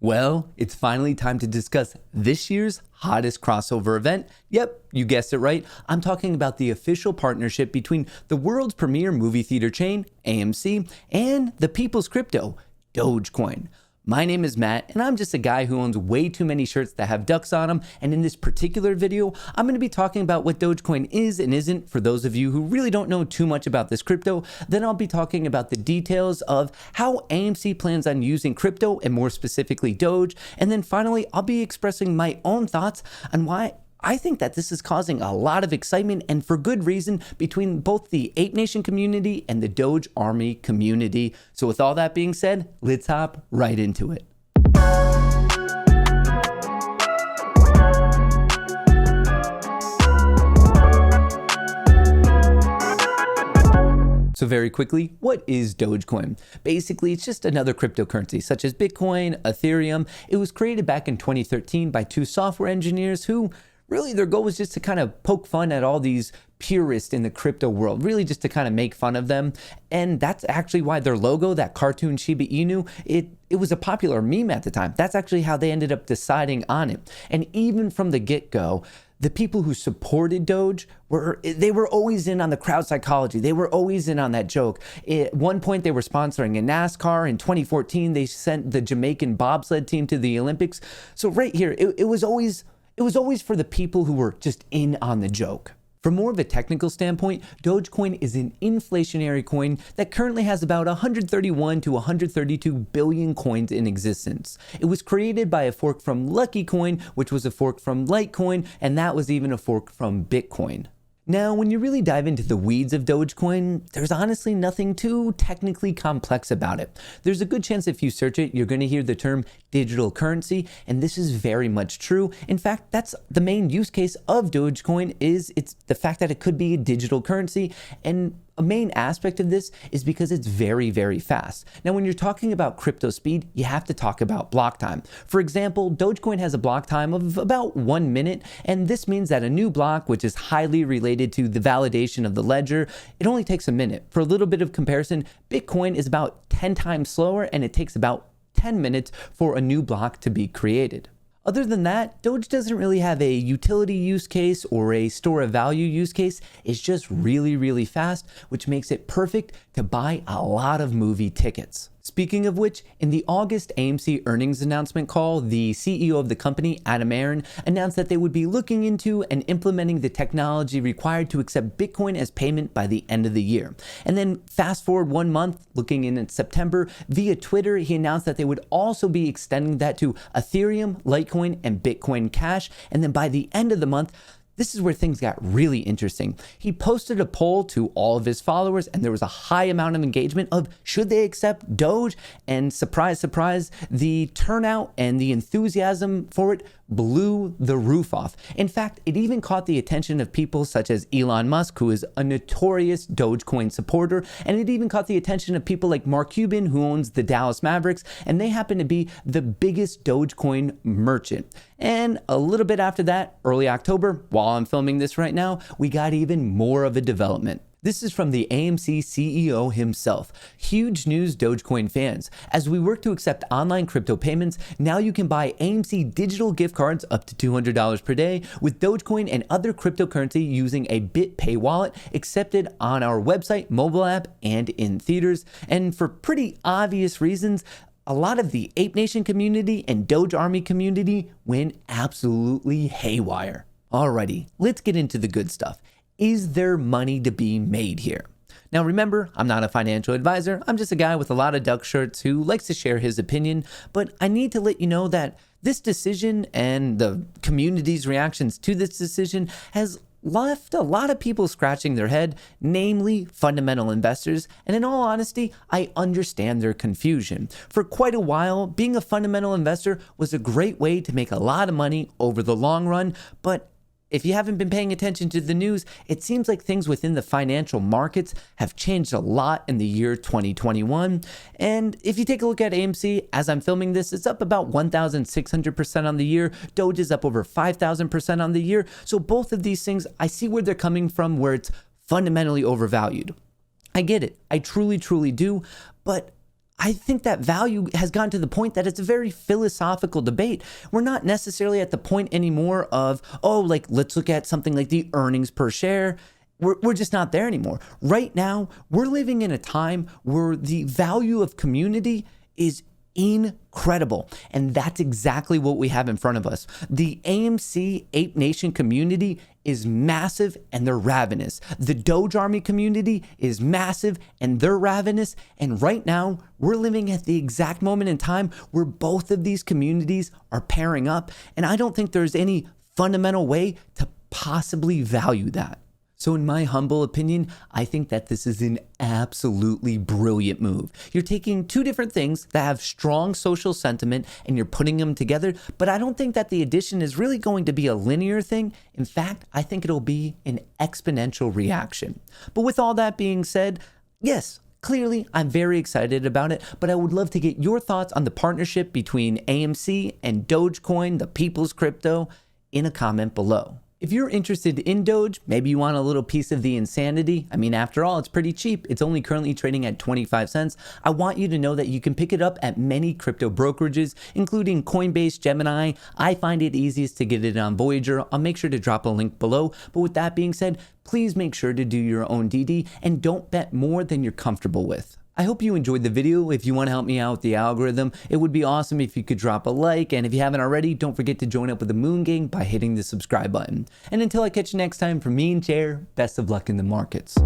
Well, it's finally time to discuss this year's hottest crossover event. Yep, you guessed it right. I'm talking about the official partnership between the world's premier movie theater chain, AMC, and the people's crypto, Dogecoin. My name is Matt, and I'm just a guy who owns way too many shirts that have ducks on them, and in this particular video, I'm going to be talking about what Dogecoin is and isn't for those of you who really don't know too much about this crypto. Then I'll be talking about the details of how AMC plans on using crypto, and more specifically Doge, and then finally, I'll be expressing my own thoughts on why I think that this is causing a lot of excitement, and for good reason, between both the Ape Nation community and the Doge Army community. So with all that being said, let's hop right into it. So very quickly, what is Dogecoin? Basically, it's just another cryptocurrency such as Bitcoin, Ethereum. It was created back in 2013 by two software engineers who really their goal was just to kind of poke fun at all these purists in the crypto world, really just to kind of make fun of them. And that's actually why their logo, that cartoon Shiba Inu, it was a popular meme at the time. That's actually how they ended up deciding on it. And even from the get-go, the people who supported Doge were always in on the crowd psychology. They were always in on that joke. At one point, they were sponsoring a NASCAR. In 2014, they sent the Jamaican bobsled team to the Olympics. So right here, it was always for the people who were just in on the joke. From more of a technical standpoint, Dogecoin is an inflationary coin that currently has about 131 to 132 billion coins in existence. It was created by a fork from Lucky Coin, which was a fork from Litecoin, and that was even a fork from Bitcoin. Now, when you really dive into the weeds of Dogecoin, there's honestly nothing too technically complex about it. There's a good chance if you search it, you're going to hear the term digital currency, and this is very much true. In fact, that's the main use case of Dogecoin is it's the fact that it could be a digital currency, and a main aspect of this is because it's very, very fast. Now, when you're talking about crypto speed, you have to talk about block time. For example, Dogecoin has a block time of about 1 minute, and this means that a new block, which is highly related to the validation of the ledger, it only takes a minute. For a little bit of comparison, Bitcoin is about 10 times slower, and it takes about 10 minutes for a new block to be created. Other than that, Doge doesn't really have a utility use case or a store of value use case. It's just really, really fast, which makes it perfect to buy a lot of movie tickets. Speaking of which, in the August AMC earnings announcement call, the CEO of the company, Adam Aron, announced that they would be looking into and implementing the technology required to accept Bitcoin as payment by the end of the year. And then fast forward 1 month, looking in September, via Twitter, he announced that they would also be extending that to Ethereum, Litecoin, and Bitcoin Cash. And then by the end of the month, this is where things got really interesting. He posted a poll to all of his followers, and there was a high amount of engagement of should they accept Doge? And surprise, surprise, the turnout and the enthusiasm for it blew the roof off. In fact, it even caught the attention of people such as Elon Musk, who is a notorious Dogecoin supporter, and it even caught the attention of people like Mark Cuban, who owns the Dallas Mavericks, and they happen to be the biggest Dogecoin merchant. And a little bit after that, early October, while I'm filming this right now, we got even more of a development. This is from the AMC CEO himself. Huge news, Dogecoin fans. As we work to accept online crypto payments, now you can buy AMC digital gift cards up to $200 per day with Dogecoin and other cryptocurrency using a BitPay wallet accepted on our website, mobile app, and in theaters. And for pretty obvious reasons, a lot of the Ape Nation community and Doge Army community went absolutely haywire. Alrighty, let's get into the good stuff. Is there money to be made here? Now remember, I'm not a financial advisor. I'm just a guy with a lot of duck shirts who likes to share his opinion, but I need to let you know that this decision and the community's reactions to this decision has left a lot of people scratching their head, namely fundamental investors. And in all honesty, I understand their confusion. For quite a while, being a fundamental investor was a great way to make a lot of money over the long run, but if you haven't been paying attention to the news, it seems like things within the financial markets have changed a lot in the year 2021. And if you take a look at AMC, as I'm filming this, it's up about 1,600% on the year. Doge is up over 5,000% on the year. So both of these things, I see where they're coming from, where it's fundamentally overvalued. I get it. I truly, truly do. But I think that value has gotten to the point that it's a very philosophical debate. We're not necessarily at the point anymore of, oh, like, let's look at something like the earnings per share. We're just not there anymore. Right now, we're living in a time where the value of community is incredible. And that's exactly what we have in front of us. The AMC Ape Nation community is massive and they're ravenous. The Doge Army community is massive and they're ravenous. And right now, we're living at the exact moment in time where both of these communities are pairing up. And I don't think there's any fundamental way to possibly value that. So in my humble opinion, I think that this is an absolutely brilliant move. You're taking two different things that have strong social sentiment and you're putting them together, but I don't think that the addition is really going to be a linear thing. In fact, I think it'll be an exponential reaction. But with all that being said, yes, clearly, I'm very excited about it, but I would love to get your thoughts on the partnership between AMC and Dogecoin, the people's crypto, in a comment below. If you're interested in Doge, maybe you want a little piece of the insanity. I mean, after all, it's pretty cheap. It's only currently trading at 25 cents. I want you to know that you can pick it up at many crypto brokerages, including Coinbase, Gemini. I find it easiest to get it on Voyager. I'll make sure to drop a link below. But with that being said, please make sure to do your own DD and don't bet more than you're comfortable with. I hope you enjoyed the video. If you want to help me out with the algorithm, it would be awesome if you could drop a like. And if you haven't already, don't forget to join up with the Moon Gang by hitting the subscribe button. And until I catch you next time, from me and Chair, best of luck in the markets.